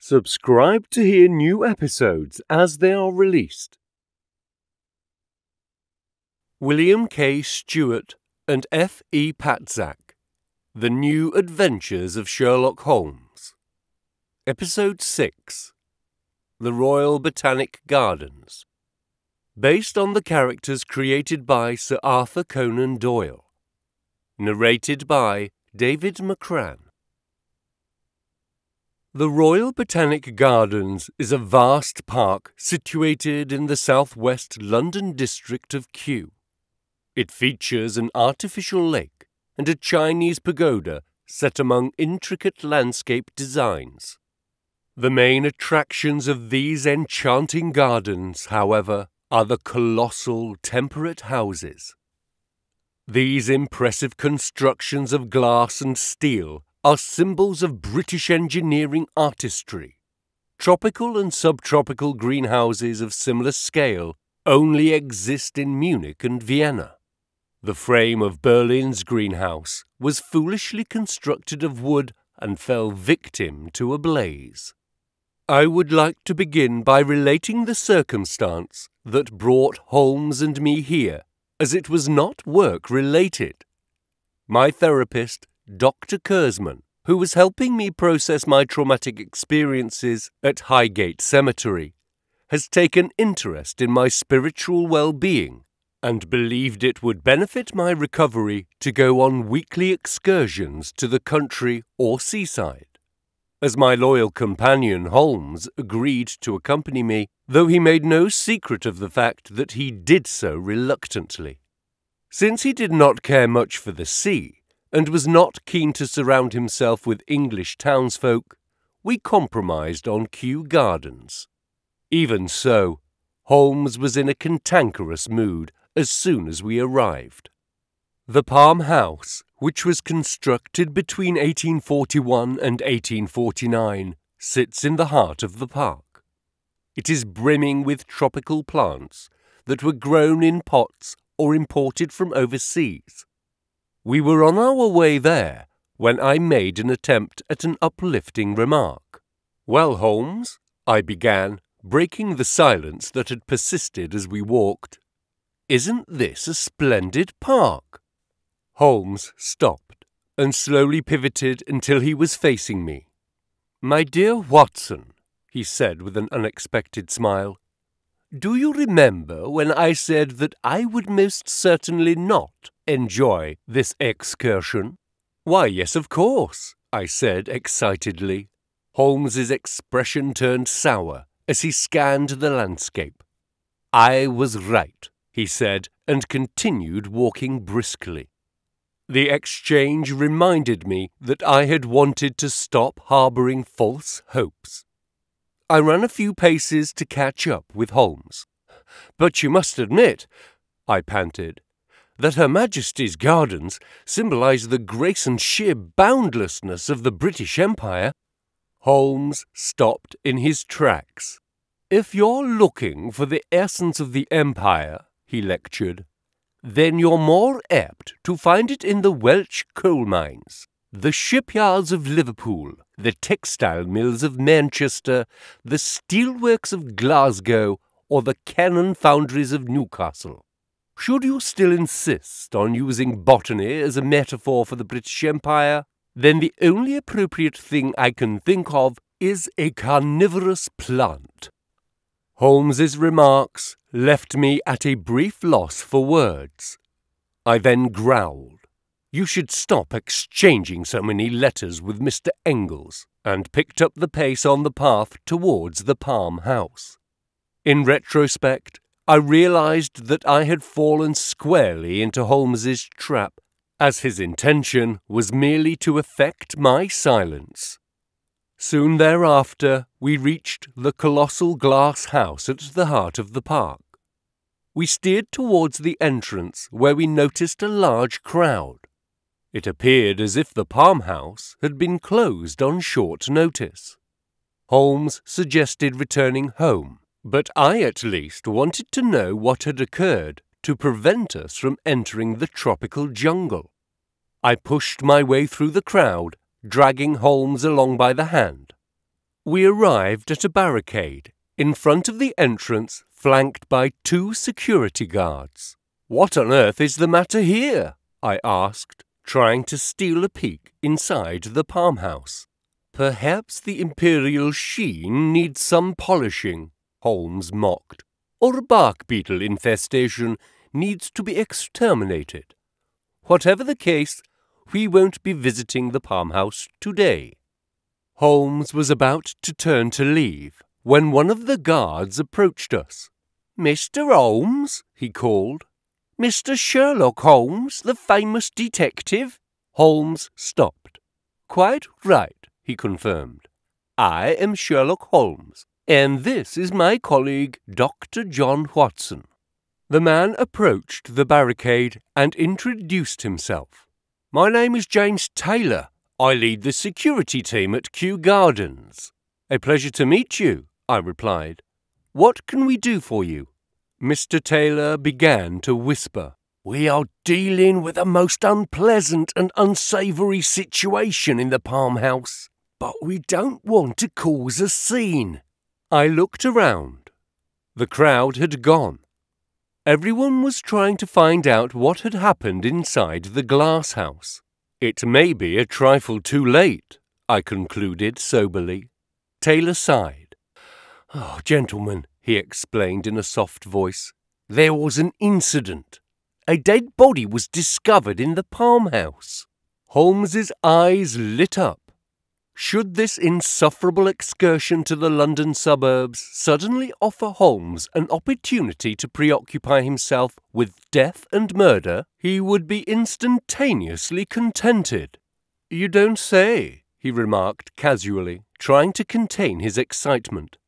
Subscribe to hear new episodes as they are released. William K. Stewart and F. E. Patzak, The New Adventures of Sherlock Holmes. Episode 6, The Royal Botanic Gardens. Based on the characters created by Sir Arthur Conan Doyle. Narrated by David McCran. The Royal Botanic Gardens is a vast park situated in the southwest London district of Kew. It features an artificial lake and a Chinese pagoda set among intricate landscape designs. The main attractions of these enchanting gardens, however, are the colossal temperate houses. These impressive constructions of glass and steel are symbols of British engineering artistry. Tropical and subtropical greenhouses of similar scale only exist in Munich and Vienna. The frame of Berlin's greenhouse was foolishly constructed of wood and fell victim to a blaze. I would like to begin by relating the circumstance that brought Holmes and me here, as it was not work-related. My therapist, Dr. Kurzman, who was helping me process my traumatic experiences at Highgate Cemetery, has taken interest in my spiritual well-being and believed it would benefit my recovery to go on weekly excursions to the country or seaside. As my loyal companion Holmes agreed to accompany me, though he made no secret of the fact that he did so reluctantly. Since he did not care much for the sea, and was not keen to surround himself with English townsfolk, we compromised on Kew Gardens. Even so, Holmes was in a cantankerous mood as soon as we arrived. The Palm House, which was constructed between 1841 and 1849, sits in the heart of the park. It is brimming with tropical plants that were grown in pots or imported from overseas. We were on our way there when I made an attempt at an uplifting remark. "Well, Holmes," I began, breaking the silence that had persisted as we walked, "isn't this a splendid park?" Holmes stopped and slowly pivoted until he was facing me. "My dear Watson," he said with an unexpected smile, "do you remember when I said that I would most certainly not enjoy this excursion?" "Why, yes, of course," I said excitedly. Holmes's expression turned sour as he scanned the landscape. "I was right," he said, and continued walking briskly. The exchange reminded me that I had wanted to stop harbouring false hopes. I ran a few paces to catch up with Holmes. "But you must admit," I panted, "that Her Majesty's gardens symbolize the grace and sheer boundlessness of the British Empire." Holmes stopped in his tracks. "If you're looking for the essence of the Empire," he lectured, "then you're more apt to find it in the Welsh coal mines, the shipyards of Liverpool, the textile mills of Manchester, the steelworks of Glasgow, or the cannon foundries of Newcastle. Should you still insist on using botany as a metaphor for the British Empire, then the only appropriate thing I can think of is a carnivorous plant." Holmes's remarks left me at a brief loss for words. I then growled, "You should stop exchanging so many letters with Mr. Engels," and picked up the pace on the path towards the Palm House. In retrospect, I realized that I had fallen squarely into Holmes's trap, as his intention was merely to effect my silence. Soon thereafter, we reached the colossal glass house at the heart of the park. We steered towards the entrance, where we noticed a large crowd. It appeared as if the Palm House had been closed on short notice. Holmes suggested returning home, but I at least wanted to know what had occurred to prevent us from entering the tropical jungle. I pushed my way through the crowd, dragging Holmes along by the hand. We arrived at a barricade in front of the entrance, flanked by 2 security guards. "What on earth is the matter here?" I asked, trying to steal a peek inside the farmhouse. "Perhaps the imperial sheen needs some polishing," Holmes mocked, "or a bark beetle infestation needs to be exterminated. Whatever the case, we won't be visiting the farmhouse today." Holmes was about to turn to leave when one of the guards approached us. "Mr. Holmes," he called. "Mr. Sherlock Holmes, the famous detective?" Holmes stopped. "Quite right," he confirmed. "I am Sherlock Holmes, and this is my colleague, Dr. John Watson." The man approached the barricade and introduced himself. "My name is James Taylor. I lead the security team at Kew Gardens." "A pleasure to meet you," I replied. "What can we do for you?" Mr. Taylor began to whisper. "We are dealing with a most unpleasant and unsavoury situation in the farmhouse, but we don't want to cause a scene." I looked around. The crowd had gone. Everyone was trying to find out what had happened inside the glass house. "It may be a trifle too late," I concluded soberly. Taylor sighed. "Oh, gentlemen," he explained in a soft voice, "there was an incident. A dead body was discovered in the farmhouse." Holmes's eyes lit up. Should this insufferable excursion to the London suburbs suddenly offer Holmes an opportunity to preoccupy himself with death and murder, he would be instantaneously contented. "You don't say," he remarked casually, trying to contain his excitement.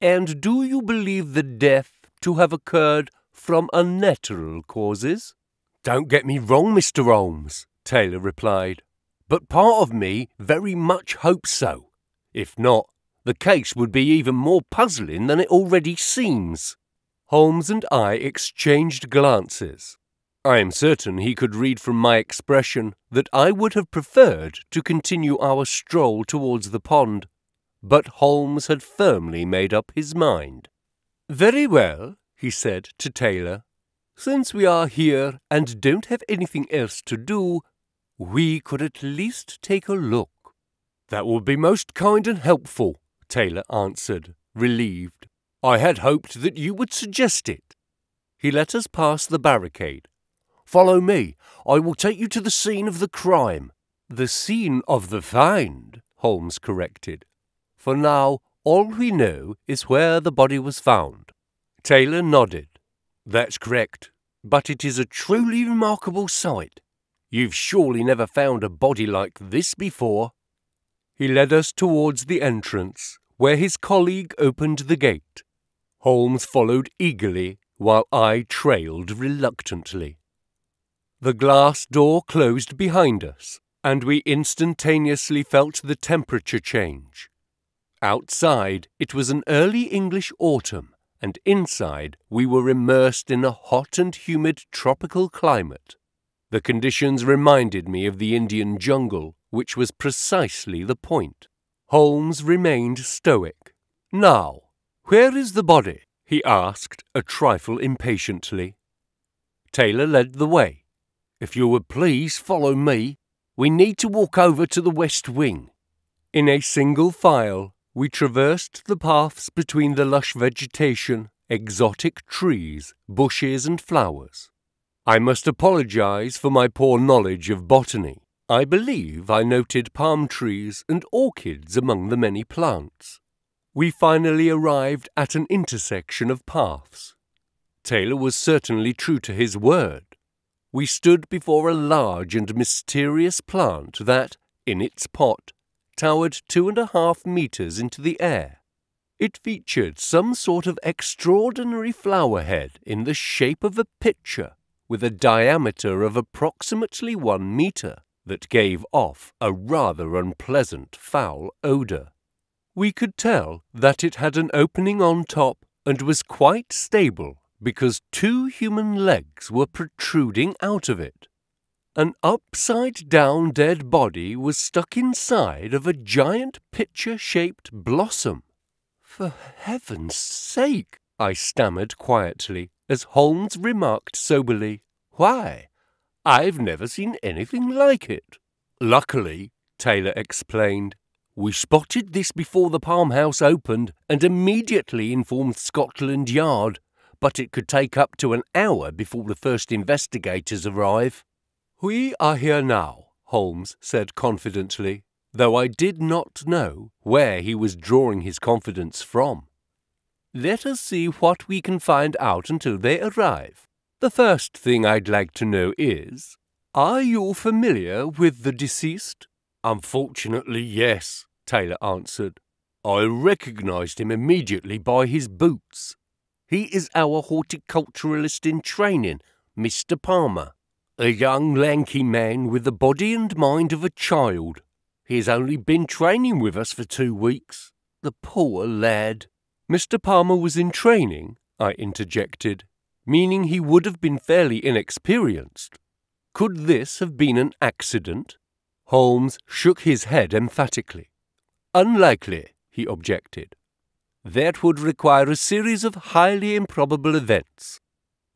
"And do you believe the death to have occurred from unnatural causes?" "Don't get me wrong, Mr. Holmes," Taylor replied, "but part of me very much hopes so. If not, the case would be even more puzzling than it already seems." Holmes and I exchanged glances. I am certain he could read from my expression that I would have preferred to continue our stroll towards the pond, but Holmes had firmly made up his mind. "Very well," he said to Taylor. "Since we are here and don't have anything else to do, we could at least take a look." "That would be most kind and helpful," Taylor answered, relieved. "I had hoped that you would suggest it." He let us pass the barricade. "Follow me. I will take you to the scene of the crime." "The scene of the find," Holmes corrected. "For now, all we know is where the body was found." Taylor nodded. "That's correct, but it is a truly remarkable sight. You've surely never found a body like this before." He led us towards the entrance, where his colleague opened the gate. Holmes followed eagerly, while I trailed reluctantly. The glass door closed behind us, and we instantaneously felt the temperature change. Outside, it was an early English autumn, and inside we were immersed in a hot and humid tropical climate. The conditions reminded me of the Indian jungle, which was precisely the point. Holmes remained stoic. "Now, where is the body?" he asked, a trifle impatiently. Taylor led the way. "If you would please follow me, we need to walk over to the west wing." In a single file, we traversed the paths between the lush vegetation, exotic trees, bushes and flowers. I must apologize for my poor knowledge of botany. I believe I noted palm trees and orchids among the many plants. We finally arrived at an intersection of paths. Taylor was certainly true to his word. We stood before a large and mysterious plant that, in its pot, towered 2.5 meters into the air. It featured some sort of extraordinary flower head in the shape of a pitcher, with a diameter of approximately 1 meter, that gave off a rather unpleasant foul odour. We could tell that it had an opening on top and was quite stable because 2 human legs were protruding out of it. An upside-down dead body was stuck inside of a giant pitcher-shaped blossom. For heaven's sake, I stammered quietly, as Holmes remarked soberly, "Why, I've never seen anything like it." "Luckily," Taylor explained, "we spotted this before the Palm House opened and immediately informed Scotland Yard, but it could take up to an hour before the first investigators arrive." "We are here now," Holmes said confidently, though I did not know where he was drawing his confidence from. "Let us see what we can find out until they arrive. The first thing I'd like to know is, are you familiar with the deceased?" "Unfortunately, yes," Taylor answered. "I recognized him immediately by his boots. He is our horticulturalist in training, Mr. Palmer. A young lanky man with the body and mind of a child. He has only been training with us for 2 weeks. The poor lad." "Mr. Palmer was in training," I interjected, "meaning he would have been fairly inexperienced. Could this have been an accident?" Holmes shook his head emphatically. "Unlikely," he objected. "That would require a series of highly improbable events.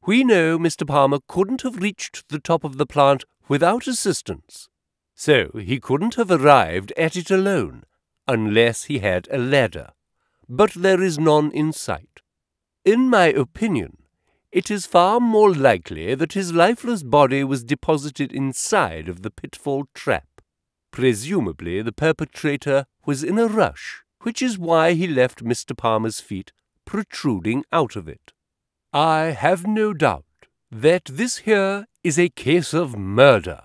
We know Mr. Palmer couldn't have reached the top of the plant without assistance, so he couldn't have arrived at it alone, unless he had a ladder. But there is none in sight. In my opinion, it is far more likely that his lifeless body was deposited inside of the pitfall trap. Presumably the perpetrator was in a rush, which is why he left Mr. Palmer's feet protruding out of it. I have no doubt that this here is a case of murder."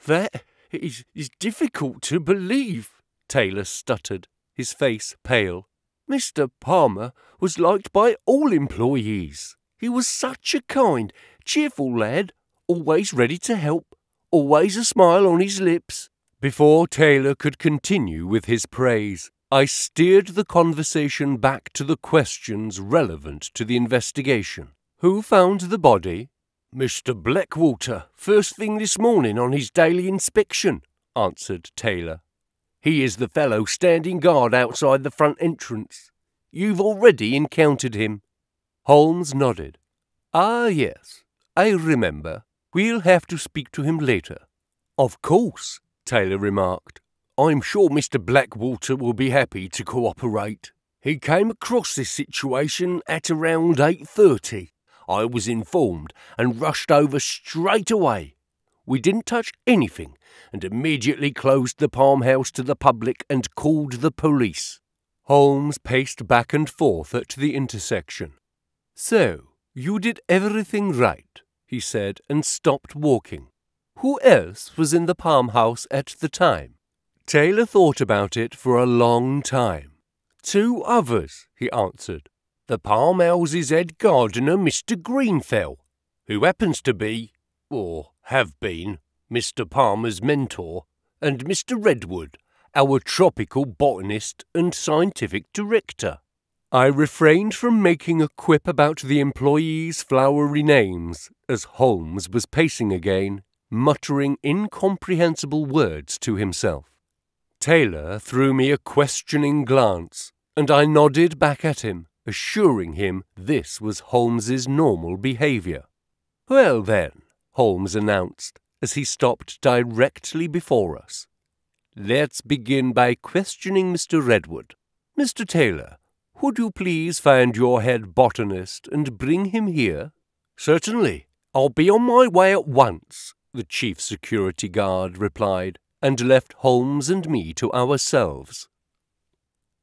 "That is difficult to believe," Taylor stuttered, his face pale. "Mr. Palmer was liked by all employees. He was such a kind, cheerful lad, always ready to help, always a smile on his lips." Before Taylor could continue with his praise, I steered the conversation back to the questions relevant to the investigation. "Who found the body?" "Mr. Blackwater, first thing this morning on his daily inspection," answered Taylor. "He is the fellow standing guard outside the front entrance. You've already encountered him." Holmes nodded. "Ah, yes, I remember. We'll have to speak to him later." "Of course," Taylor remarked. "I'm sure Mr. Blackwater will be happy to cooperate. He came across this situation at around 8:30. I was informed and rushed over straight away. We didn't touch anything and immediately closed the Palm House to the public and called the police." Holmes paced back and forth at the intersection. "So, you did everything right," he said, and stopped walking. "Who else was in the Palm House at the time?" Taylor thought about it for a long time. "2 others," he answered. "The Palm House's head gardener, Mr. Greenfell, who happens to be, or have been, Mr. Palmer's mentor, and Mr. Redwood, our tropical botanist and scientific director." I refrained from making a quip about the employees' flowery names as Holmes was pacing again, muttering incomprehensible words to himself. Taylor threw me a questioning glance, and I nodded back at him, assuring him this was Holmes's normal behaviour. "Well then," Holmes announced, as he stopped directly before us, "let's begin by questioning Mr. Redwood. Mr. Taylor, would you please find your head botanist and bring him here?" "Certainly. I'll be on my way at once," the chief security guard replied, and left Holmes and me to ourselves.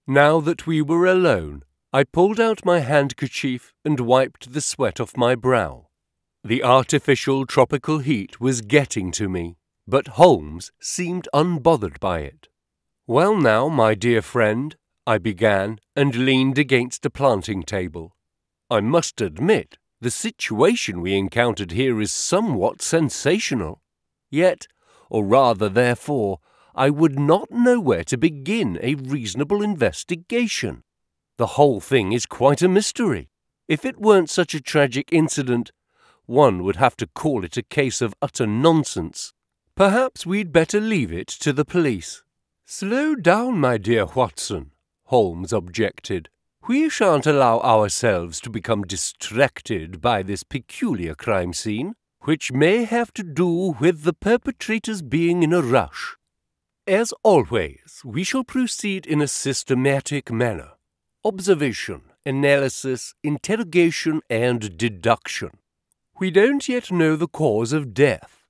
Now that we were alone, I pulled out my handkerchief and wiped the sweat off my brow. The artificial tropical heat was getting to me, but Holmes seemed unbothered by it. "Well now, my dear friend," I began, and leaned against a planting table. "I must admit, the situation we encountered here is somewhat sensational. Yet, or rather therefore, I would not know where to begin a reasonable investigation. The whole thing is quite a mystery. If it weren't such a tragic incident, one would have to call it a case of utter nonsense. Perhaps we'd better leave it to the police. Slow down, my dear Watson, Holmes objected. We shan't allow ourselves to become distracted by this peculiar crime scene, which may have to do with the perpetrators being in a rush. As always, we shall proceed in a systematic manner. Observation, analysis, interrogation, and deduction. We don't yet know the cause of death.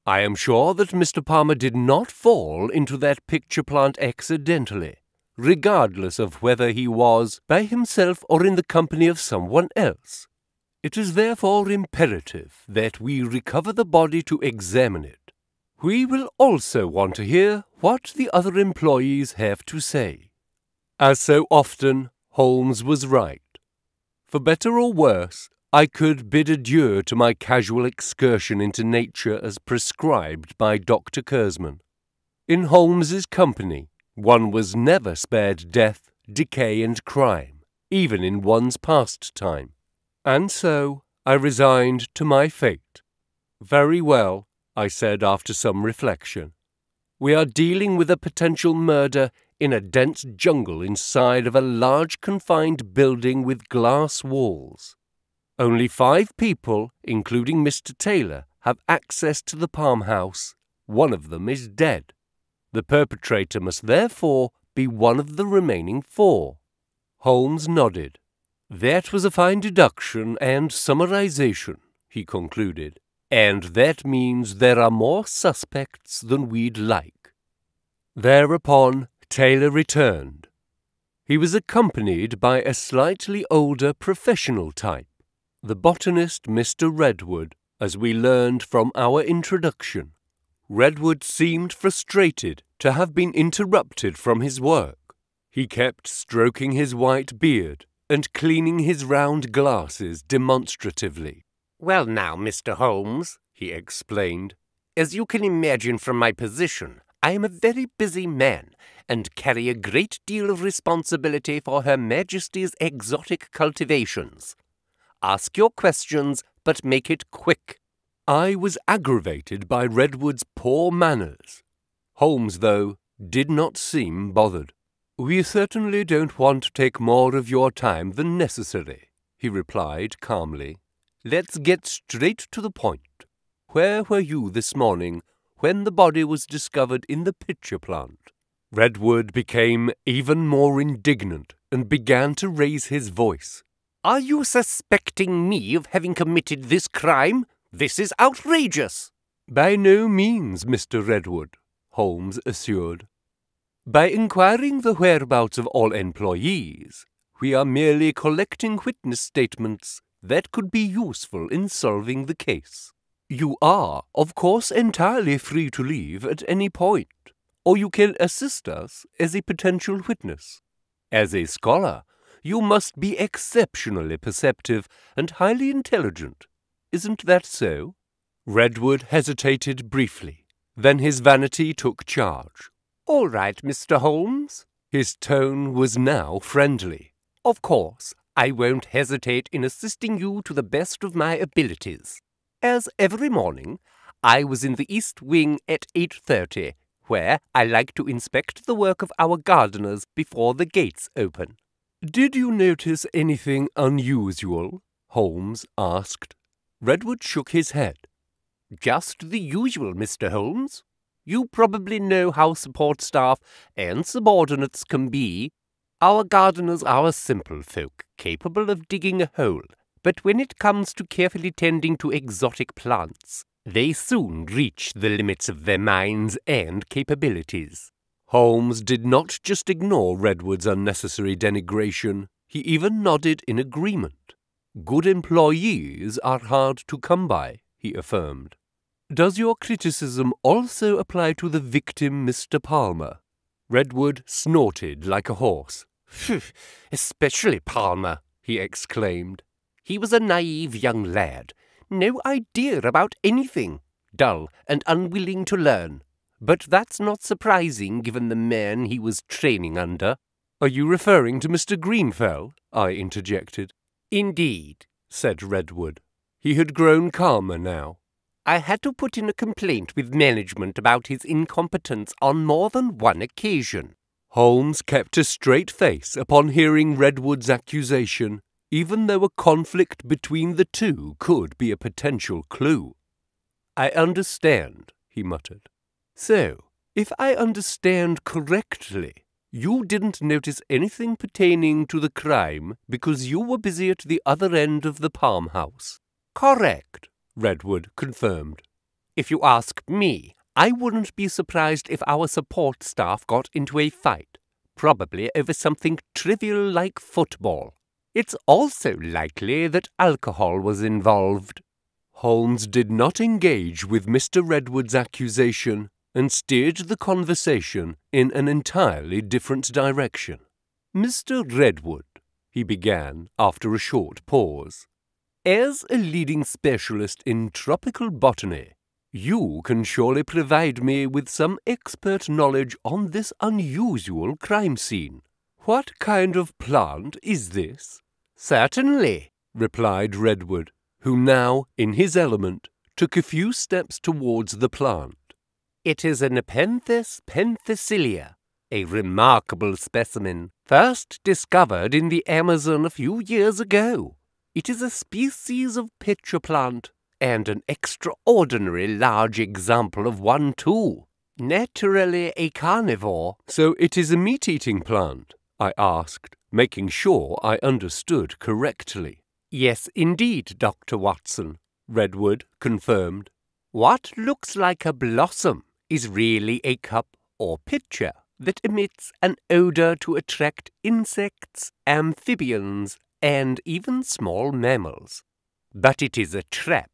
I am sure that Mr. Palmer did not fall into that picture plant accidentally, regardless of whether he was by himself or in the company of someone else. It is therefore imperative that we recover the body to examine it. We will also want to hear what the other employees have to say. As so often, Holmes was right. For better or worse, I could bid adieu to my casual excursion into nature as prescribed by Dr. Curzman. In Holmes's company, one was never spared death, decay, and crime, even in one's pastime. And so I resigned to my fate. Very well, I said after some reflection. We are dealing with a potential murder in a dense jungle inside of a large confined building with glass walls. Only 5 people, including Mr. Taylor, have access to the farmhouse. One of them is dead. The perpetrator must therefore be one of the remaining 4. Holmes nodded. That was a fine deduction and summarization, he concluded, and that means there are more suspects than we'd like. Thereupon Taylor returned. He was accompanied by a slightly older professional type, the botanist Mr. Redwood, as we learned from our introduction. Redwood seemed frustrated to have been interrupted from his work. He kept stroking his white beard and cleaning his round glasses demonstratively. "Well now, Mr. Holmes," he explained, "as you can imagine from my position, I am a very busy man, and carry a great deal of responsibility for Her Majesty's exotic cultivations. Ask your questions, but make it quick." I was aggravated by Redwood's poor manners. Holmes, though, did not seem bothered. "We certainly don't want to take more of your time than necessary," he replied calmly. "Let's get straight to the point. Where were you this morning when the body was discovered in the pitcher plant?" Redwood became even more indignant and began to raise his voice. "Are you suspecting me of having committed this crime? This is outrageous." "By no means, Mr. Redwood," Holmes assured. "By inquiring the whereabouts of all employees, we are merely collecting witness statements that could be useful in solving the case. You are, of course, entirely free to leave at any point, or you can assist us as a potential witness. As a scholar, you must be exceptionally perceptive and highly intelligent. Isn't that so?" Redwood hesitated briefly. Then his vanity took charge. "All right, Mr. Holmes." His tone was now friendly. "Of course, I won't hesitate in assisting you to the best of my abilities. As every morning, I was in the East Wing at 8:30, where I like to inspect the work of our gardeners before the gates open." "Did you notice anything unusual?" Holmes asked. Redwood shook his head. "Just the usual, Mr. Holmes. You probably know how support staff and subordinates can be. Our gardeners are simple folk, capable of digging a hole, but when it comes to carefully tending to exotic plants, they soon reach the limits of their minds and capabilities." Holmes did not just ignore Redwood's unnecessary denigration, he even nodded in agreement. "Good employees are hard to come by," he affirmed. "Does your criticism also apply to the victim, Mr. Palmer?" Redwood snorted like a horse. "Especially Palmer," he exclaimed. "He was a naive young lad, no idea about anything, dull and unwilling to learn. But that's not surprising given the man he was training under." "Are you referring to Mr. Greenfell?" I interjected. "Indeed," said Redwood. He had grown calmer now. I had to put in a complaint with management about his incompetence on more than one occasion. Holmes kept a straight face upon hearing Redwood's accusation, even though a conflict between the two could be a potential clue. I understand, he muttered. So, if I understand correctly, you didn't notice anything pertaining to the crime because you were busy at the other end of the farmhouse. Correct, Redwood confirmed. If you ask me, I wouldn't be surprised if our support staff got into a fight, probably over something trivial like football. It's also likely that alcohol was involved. Holmes did not engage with Mr. Redwood's accusation and steered the conversation in an entirely different direction. Mr. Redwood, he began after a short pause, as a leading specialist in tropical botany, you can surely provide me with some expert knowledge on this unusual crime scene. What kind of plant is this? Certainly, replied Redwood, who now, in his element, took a few steps towards the plant. It is a Nepenthes penthesilea, a remarkable specimen, first discovered in the Amazon a few years ago. It is a species of pitcher plant, and an extraordinarily large example of one too. Naturally a carnivore. So it is a meat-eating plant? I asked, making sure I understood correctly. Yes, indeed, Dr. Watson, Redwood confirmed. What looks like a blossom is really a cup or pitcher that emits an odor to attract insects, amphibians, and even small mammals. But it is a trap.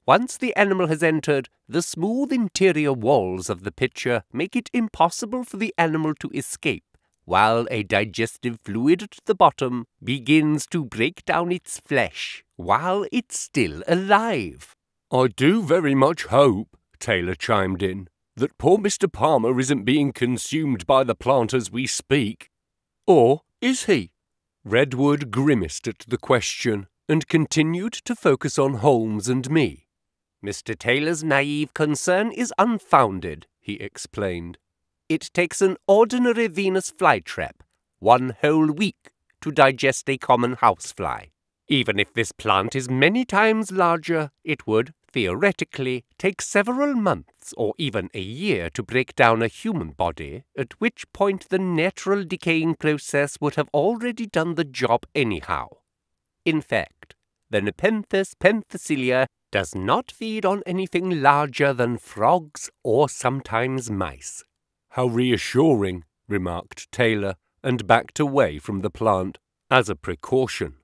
Once the animal has entered, the smooth interior walls of the pitcher make it impossible for the animal to escape, while a digestive fluid at the bottom begins to break down its flesh while it's still alive. I do very much hope, Taylor chimed in, that poor Mr. Palmer isn't being consumed by the plant as we speak. Or is he? Redwood grimaced at the question and continued to focus on Holmes and me. Mr. Taylor's naive concern is unfounded, he explained. It takes an ordinary Venus flytrap 1 whole week to digest a common housefly. Even if this plant is many times larger, it would, theoretically, take several months or even a year to break down a human body, at which point the natural decaying process would have already done the job anyhow. In fact, the Nepenthes penthesilea does not feed on anything larger than frogs or sometimes mice. How reassuring, remarked Taylor, and backed away from the plant, as a precaution.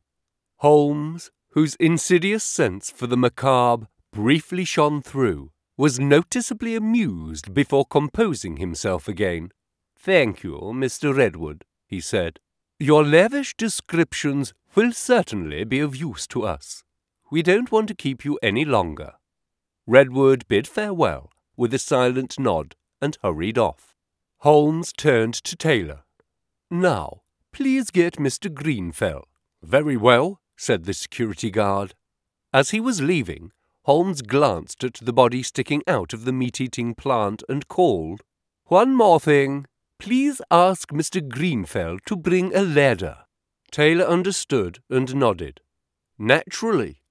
Holmes, whose insidious sense for the macabre briefly shone through, was noticeably amused before composing himself again. "Thank you, Mr. Redwood," he said. "Your lavish descriptions will certainly be of use to us. We don't want to keep you any longer." Redwood bid farewell with a silent nod and hurried off. Holmes turned to Taylor. "Now, please get Mr. Greenfell." "Very well," said the security guard. As he was leaving, Holmes glanced at the body sticking out of the meat-eating plant and called, "One more thing. Please ask Mr. Greenfell to bring a ladder." Taylor understood and nodded. "Naturally."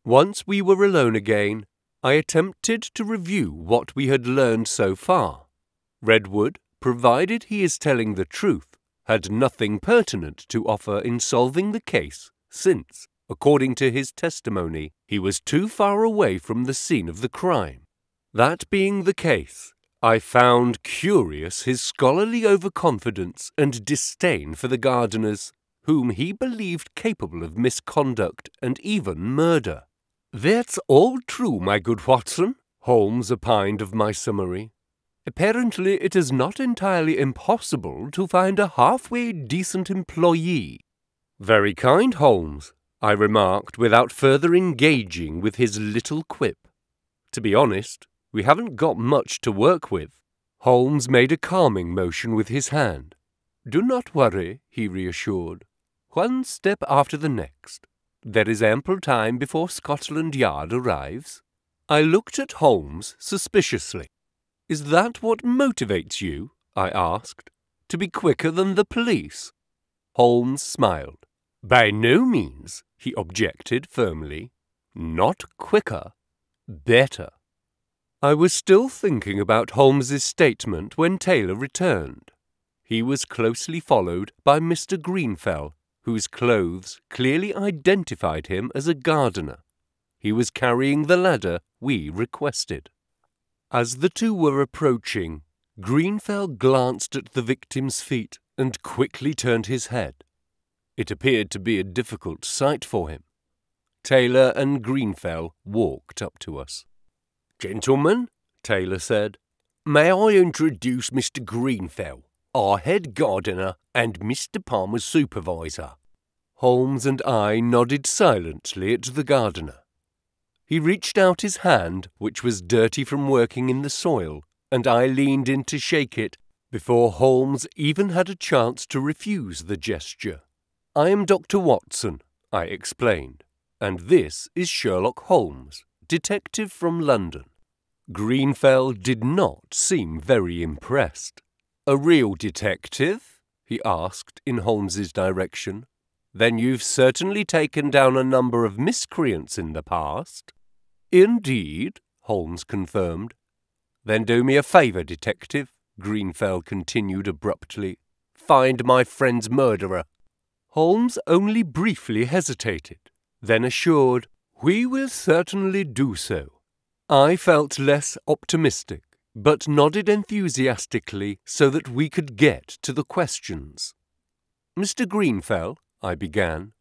Once we were alone again, I attempted to review what we had learned so far. Redwood, provided he is telling the truth, had nothing pertinent to offer in solving the case, since, according to his testimony, he was too far away from the scene of the crime. That being the case, I found curious his scholarly overconfidence and disdain for the gardeners, whom he believed capable of misconduct and even murder. "That's all true, my good Watson," Holmes opined of my summary. "Apparently it is not entirely impossible to find a halfway decent employee." "Very kind, Holmes," I remarked without further engaging with his little quip. "To be honest, we haven't got much to work with." Holmes made a calming motion with his hand. "Do not worry," he reassured. "One step after the next. There is ample time before Scotland Yard arrives." I looked at Holmes suspiciously. "Is that what motivates you?" I asked. "To be quicker than the police?" Holmes smiled. "By no means," he objected firmly. "Not quicker, better." I was still thinking about Holmes's statement when Taylor returned. He was closely followed by Mr. Greenfell, whose clothes clearly identified him as a gardener. He was carrying the ladder we requested. As the two were approaching, Greenfell glanced at the victim's feet and quickly turned his head. It appeared to be a difficult sight for him. Taylor and Greenfell walked up to us. "Gentlemen," Taylor said, "may I introduce Mr. Greenfell, our head gardener and Mr. Palmer's supervisor?" Holmes and I nodded silently at the gardener. He reached out his hand, which was dirty from working in the soil, and I leaned in to shake it before Holmes even had a chance to refuse the gesture. "I am Dr. Watson," I explained, "and this is Sherlock Holmes, detective from London." Greenfell did not seem very impressed. "A real detective?" he asked in Holmes's direction. "Then you've certainly taken down a number of miscreants in the past." "Indeed," Holmes confirmed. "Then do me a favour, detective," Greenfell continued abruptly. "Find my friend's murderer." Holmes only briefly hesitated, then assured, "We will certainly do so." I felt less optimistic, but nodded enthusiastically so that we could get to the questions. "Mr. Greenfell," I began,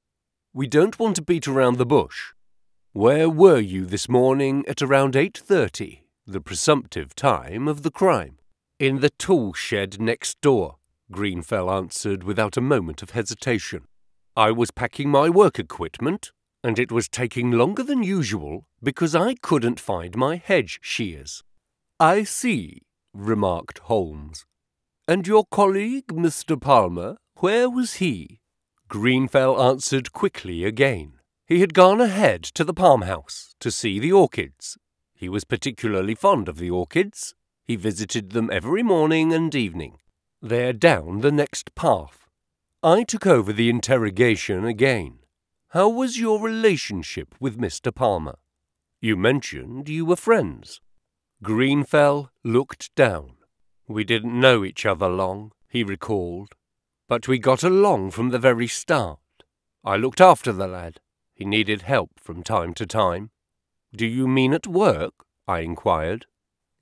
"we don't want to beat around the bush. Where were you this morning at around 8:30, the presumptive time of the crime?" "In the tool shed next door," Greenfell answered without a moment of hesitation. "I was packing my work equipment, and it was taking longer than usual because I couldn't find my hedge shears." "I see," remarked Holmes. "And your colleague, Mr. Palmer, where was he?" Greenfell answered quickly again. He had gone ahead to the farmhouse to see the orchids. He was particularly fond of the orchids. He visited them every morning and evening. They're down the next path. I took over the interrogation again. "How was your relationship with Mr. Palmer? You mentioned you were friends." Greenfell looked down. "We didn't know each other long," he recalled, "but we got along from the very start. I looked after the lad. He needed help from time to time." "Do you mean at work?" I inquired.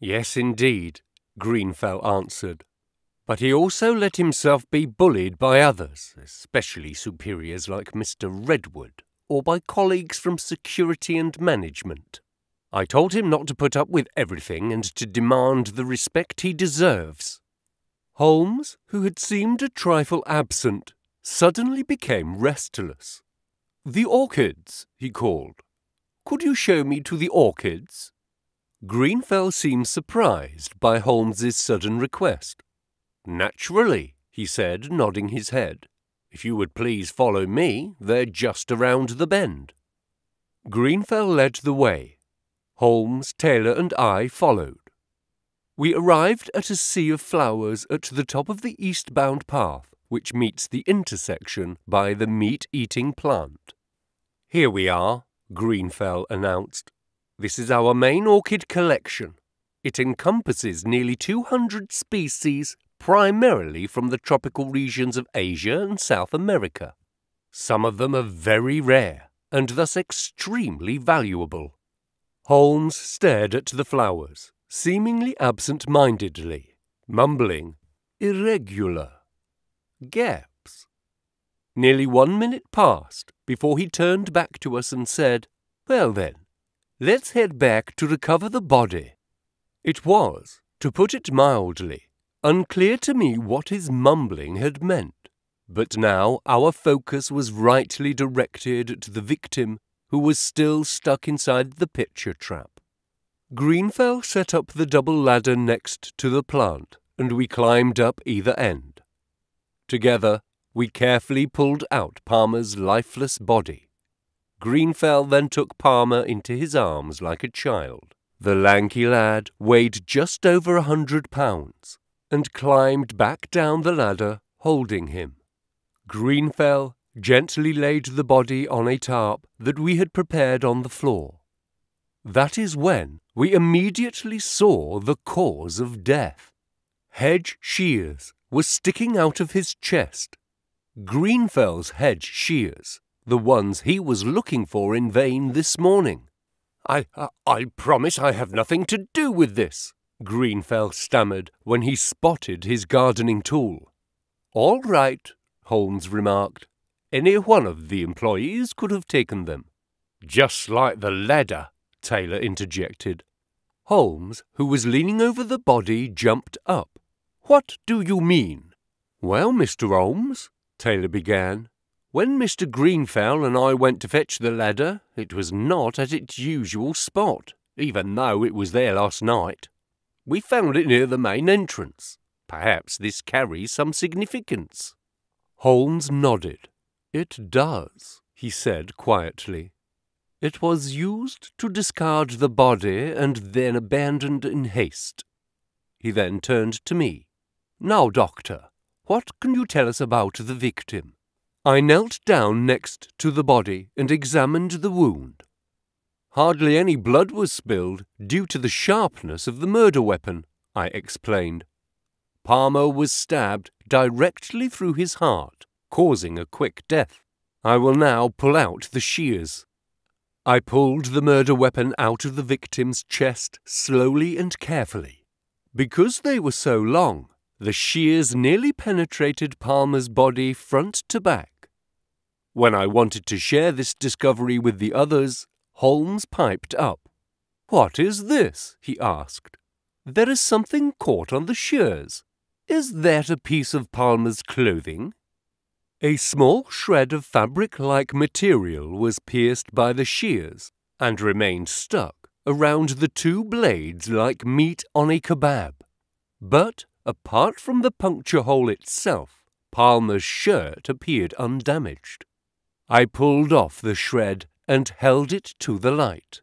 "Yes, indeed," Greenfell answered. "But he also let himself be bullied by others, especially superiors like Mr. Redwood, or by colleagues from security and management. I told him not to put up with everything and to demand the respect he deserves." Holmes, who had seemed a trifle absent, suddenly became restless. "The orchids," he called. "Could you show me to the orchids?" Greenfell seemed surprised by Holmes's sudden request. "Naturally," he said, nodding his head. "If you would please follow me, they're just around the bend." Greenfell led the way. Holmes, Taylor, and I followed. We arrived at a sea of flowers at the top of the eastbound path, which meets the intersection by the meat-eating plant. "Here we are," Greenfell announced. "This is our main orchid collection. It encompasses nearly 200 species, primarily from the tropical regions of Asia and South America. Some of them are very rare, and thus extremely valuable." Holmes stared at the flowers, seemingly absent-mindedly, mumbling, "Irregular. Gaps." Nearly 1 minute passed before he turned back to us and said, "Well then, let's head back to recover the body." It was, to put it mildly, unclear to me what his mumbling had meant, but now our focus was rightly directed at the victim, who was still stuck inside the picture trap. Greenfell set up the double ladder next to the plant, and we climbed up either end. Together, we carefully pulled out Palmer's lifeless body. Greenfell then took Palmer into his arms like a child. The lanky lad weighed just over 100 pounds and climbed back down the ladder, holding him. Greenfell gently laid the body on a tarp that we had prepared on the floor. That is when we immediately saw the cause of death. Hedge shears were sticking out of his chest. Greenfell's hedge shears, the ones he was looking for in vain this morning. I promise I have nothing to do with this, Greenfell stammered when he spotted his gardening tool. All right, Holmes remarked. Any one of the employees could have taken them. Just like the ladder, Taylor interjected. Holmes, who was leaning over the body, jumped up. What do you mean? Well, Mr. Holmes, Taylor began, when Mr. Greenfell and I went to fetch the ladder, it was not at its usual spot, even though it was there last night. We found it near the main entrance. Perhaps this carries some significance. Holmes nodded. It does, he said quietly. It was used to discard the body and then abandoned in haste. He then turned to me. Now, Doctor, what can you tell us about the victim? I knelt down next to the body and examined the wound. Hardly any blood was spilled due to the sharpness of the murder weapon, I explained. Palmer was stabbed directly through his heart, causing a quick death. I will now pull out the shears. I pulled the murder weapon out of the victim's chest slowly and carefully. Because they were so long, the shears nearly penetrated Palmer's body front to back. When I wanted to share this discovery with the others, Holmes piped up. What is this? He asked. There is something caught on the shears. Is that a piece of Palmer's clothing? A small shred of fabric-like material was pierced by the shears and remained stuck around the two blades like meat on a kebab. But apart from the puncture hole itself, Palmer's shirt appeared undamaged. I pulled off the shred and held it to the light.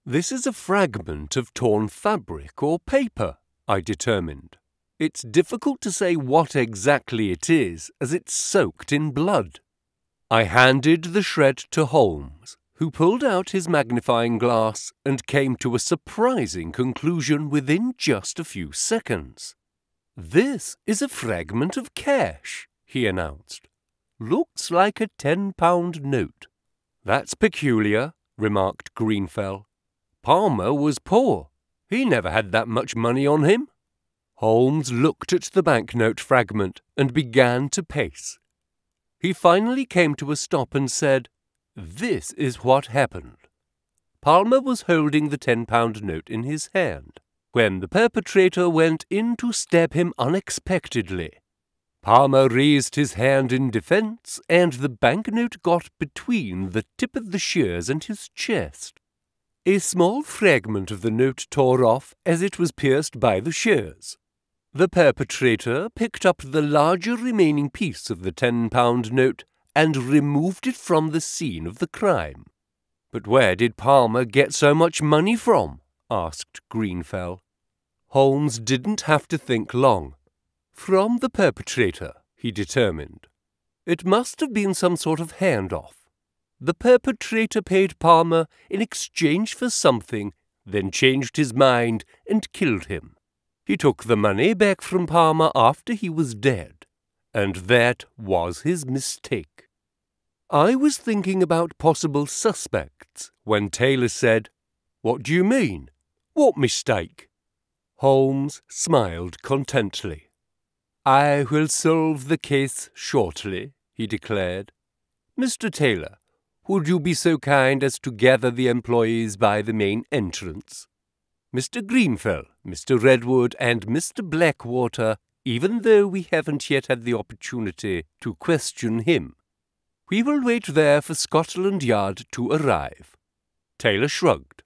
This is a fragment of torn fabric or paper, I determined. It's difficult to say what exactly it is, as it's soaked in blood. I handed the shred to Holmes, who pulled out his magnifying glass and came to a surprising conclusion within just a few seconds. This is a fragment of cash, he announced. Looks like a £10 note. That's peculiar, remarked Greenfell. Palmer was poor. He never had that much money on him. Holmes looked at the banknote fragment and began to pace. He finally came to a stop and said, This is what happened. Palmer was holding the £10 note in his hand when the perpetrator went in to stab him unexpectedly. Palmer raised his hand in defence, and the banknote got between the tip of the shears and his chest. A small fragment of the note tore off as it was pierced by the shears. The perpetrator picked up the larger remaining piece of the £10 note and removed it from the scene of the crime. But where did Palmer get so much money from? Asked Greenfell. Holmes didn't have to think long. From the perpetrator, he determined. It must have been some sort of handoff. The perpetrator paid Palmer in exchange for something, then changed his mind and killed him. He took the money back from Palmer after he was dead, and that was his mistake. I was thinking about possible suspects when Taylor said, What do you mean? What mistake? Holmes smiled contentedly. I will solve the case shortly, he declared. Mr. Taylor, would you be so kind as to gather the employees by the main entrance? Mr. Greenfell, Mr. Redwood, and Mr. Blackwater, even though we haven't yet had the opportunity to question him. We will wait there for Scotland Yard to arrive. Taylor shrugged.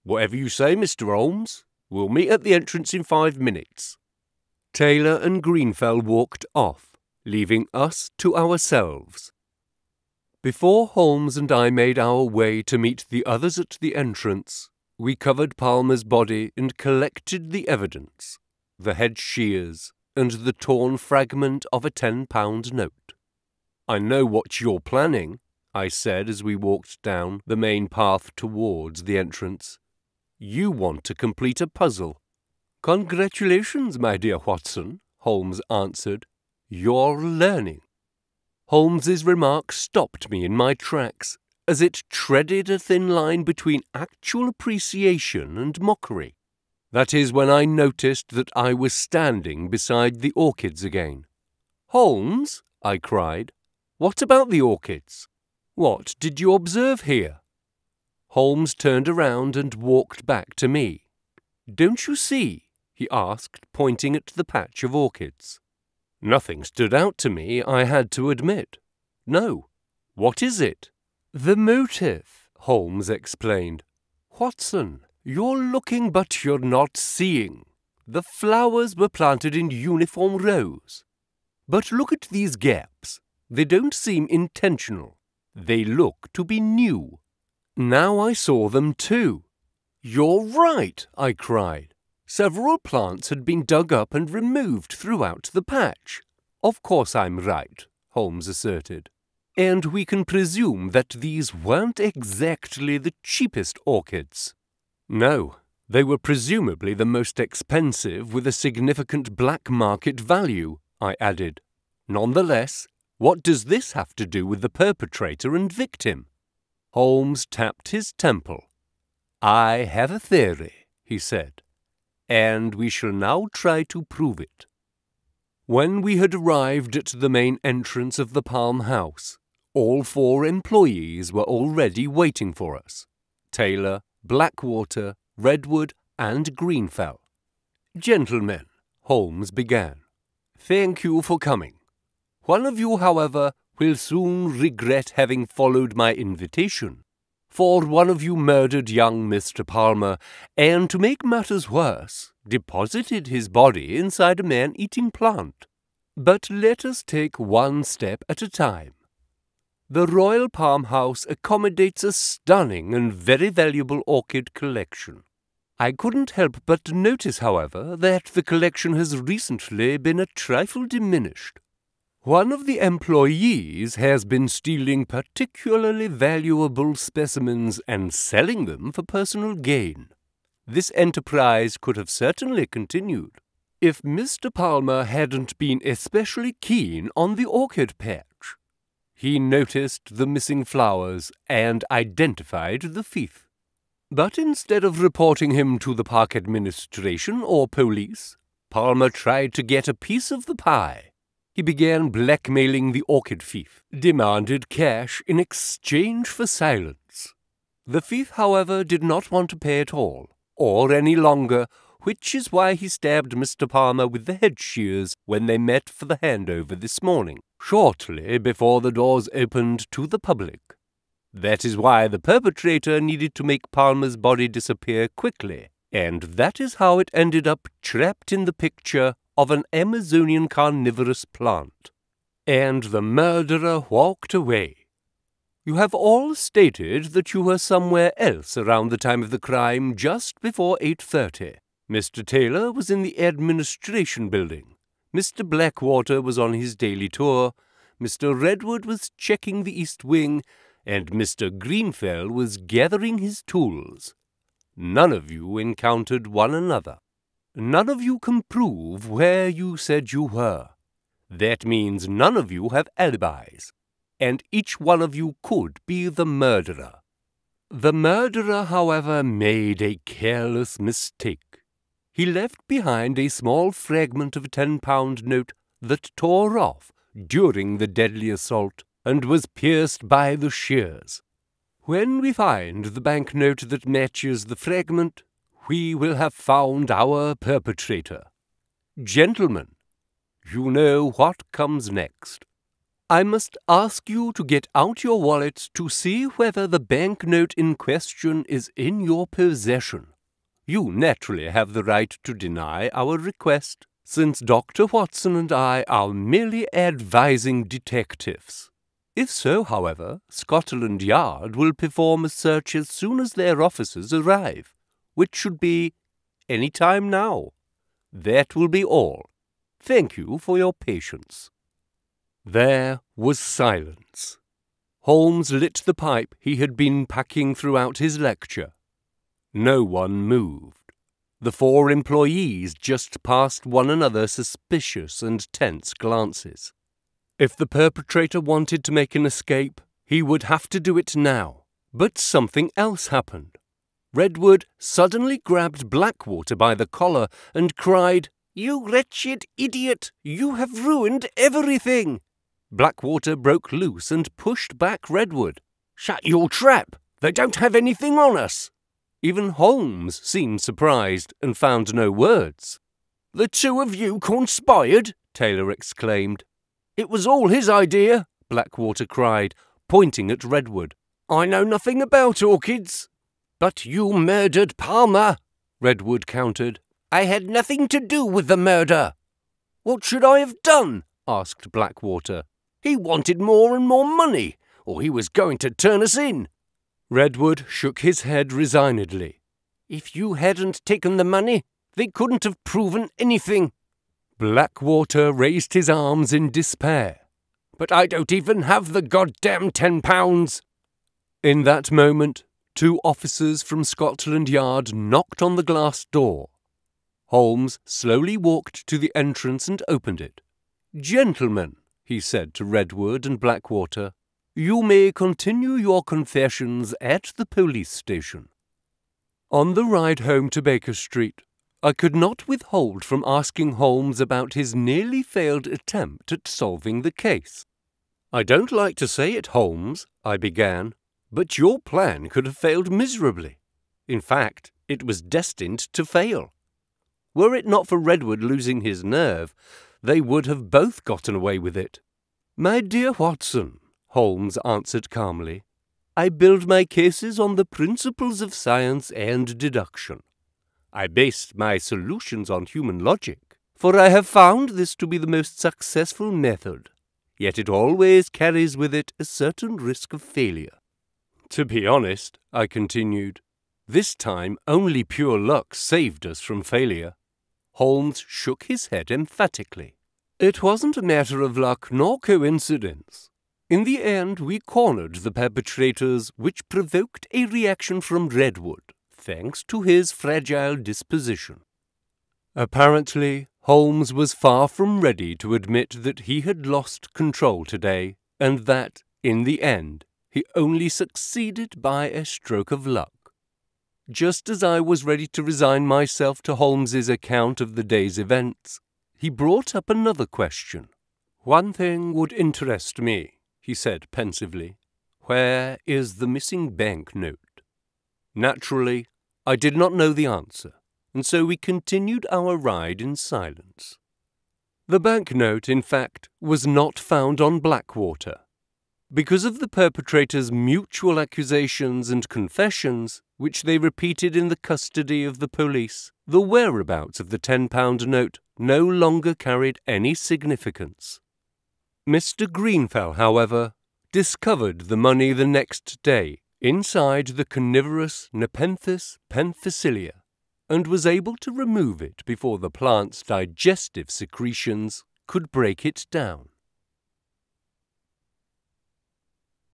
Whatever you say, Mr. Holmes. We'll meet at the entrance in 5 minutes. Taylor and Greenfell walked off, leaving us to ourselves. Before Holmes and I made our way to meet the others at the entrance, We covered Palmer's body and collected the evidence, the head shears and the torn fragment of a £10 note. "I know what you're planning," I said as we walked down the main path towards the entrance. "You want to complete a puzzle." "Congratulations, my dear Watson," Holmes answered. "You're learning." Holmes's remark stopped me in my tracks, as it treaded a thin line between actual appreciation and mockery. That is when I noticed that I was standing beside the orchids again. "Holmes," I cried, "what about the orchids? What did you observe here?" Holmes turned around and walked back to me. "Don't you see?" he asked, pointing at the patch of orchids. Nothing stood out to me, I had to admit. "No. What is it?" "The motive," Holmes explained. "Watson, you're looking but you're not seeing. The flowers were planted in uniform rows. But look at these gaps. They don't seem intentional. They look to be new." Now I saw them too. "You're right," I cried. Several plants had been dug up and removed throughout the patch. "Of course I'm right," Holmes asserted. "And we can presume that these weren't exactly the cheapest orchids." "No, they were presumably the most expensive with a significant black market value," I added. "Nonetheless, what does this have to do with the perpetrator and victim?" Holmes tapped his temple. "I have a theory," he said, "and we shall now try to prove it." When we had arrived at the main entrance of the Palm House, all 4 employees were already waiting for us: Taylor, Blackwater, Redwood, and Greenfell. "Gentlemen," Holmes began, "thank you for coming. One of you, however, will soon regret having followed my invitation, for one of you murdered young Mr. Palmer, and to make matters worse, deposited his body inside a man-eating plant. But let us take one step at a time. The Royal Palm House accommodates a stunning and very valuable orchid collection. I couldn't help but notice, however, that the collection has recently been a trifle diminished. One of the employees has been stealing particularly valuable specimens and selling them for personal gain. This enterprise could have certainly continued if Mr. Palmer hadn't been especially keen on the orchid patch. He noticed the missing flowers and identified the thief. But instead of reporting him to the park administration or police, Palmer tried to get a piece of the pie. He began blackmailing the orchid thief, demanded cash in exchange for silence. The thief, however, did not want to pay at all, or any longer, which is why he stabbed Mr. Palmer with the head shears when they met for the handover this morning, shortly before the doors opened to the public. That is why the perpetrator needed to make Palmer's body disappear quickly, and that is how it ended up trapped in the picture of an Amazonian carnivorous plant. And the murderer walked away. You have all stated that you were somewhere else around the time of the crime, just before 8:30. Mr. Taylor was in the administration building. Mr. Blackwater was on his daily tour. Mr. Redwood was checking the east wing, and Mr. Greenfell was gathering his tools. None of you encountered one another. None of you can prove where you said you were. That means none of you have alibis, and each one of you could be the murderer. The murderer, however, made a careless mistake. He left behind a small fragment of a £10 note that tore off during the deadly assault and was pierced by the shears. When we find the banknote that matches the fragment, we will have found our perpetrator. Gentlemen, you know what comes next. I must ask you to get out your wallets to see whether the banknote in question is in your possession. You naturally have the right to deny our request, since Dr. Watson and I are merely advising detectives. If so, however, Scotland Yard will perform a search as soon as their officers arrive. which should be any time now. That will be all. Thank you for your patience." There was silence. Holmes lit the pipe he had been packing throughout his lecture. No one moved. The 4 employees just passed one another suspicious and tense glances. If the perpetrator wanted to make an escape, he would have to do it now. But something else happened. Redwood suddenly grabbed Blackwater by the collar and cried, "You wretched idiot! You have ruined everything!" Blackwater broke loose and pushed back Redwood. "Shut your trap! They don't have anything on us!" Even Holmes seemed surprised and found no words. "The 2 of you conspired?" Taylor exclaimed. "It was all his idea," Blackwater cried, pointing at Redwood. "I know nothing about orchids." "But you murdered Palmer," Redwood countered. "I had nothing to do with the murder." "What should I have done?" asked Blackwater. "He wanted more and more money, or he was going to turn us in." Redwood shook his head resignedly. "If you hadn't taken the money, they couldn't have proven anything." Blackwater raised his arms in despair. "But I don't even have the goddamn £10. In that moment, 2 officers from Scotland Yard knocked on the glass door. Holmes slowly walked to the entrance and opened it. "Gentlemen," he said to Redwood and Blackwater, "you may continue your confessions at the police station." On the ride home to Baker Street, I could not withhold from asking Holmes about his nearly failed attempt at solving the case. "I don't like to say it, Holmes," I began, "but your plan could have failed miserably. In fact, it was destined to fail. Were it not for Redwood losing his nerve, they would have both gotten away with it." "My dear Watson," Holmes answered calmly, "I build my cases on the principles of science and deduction. I base my solutions on human logic, for I have found this to be the most successful method. Yet it always carries with it a certain risk of failure." "To be honest," I continued, "this time only pure luck saved us from failure." Holmes shook his head emphatically. "It wasn't a matter of luck nor coincidence. In the end, we cornered the perpetrators, which provoked a reaction from Redwood, thanks to his fragile disposition." Apparently, Holmes was far from ready to admit that he had lost control today, and that, in the end, he only succeeded by a stroke of luck. Just as I was ready to resign myself to Holmes's account of the day's events, he brought up another question. "One thing would interest me," he said pensively. "Where is the missing banknote?" Naturally, I did not know the answer, and so we continued our ride in silence. The banknote, in fact, was not found on Blackwater. Because of the perpetrators' mutual accusations and confessions, which they repeated in the custody of the police, the whereabouts of the £10 note no longer carried any significance. Mr. Greenfell, however, discovered the money the next day inside the carnivorous Nepenthes penthesilia, and was able to remove it before the plant's digestive secretions could break it down.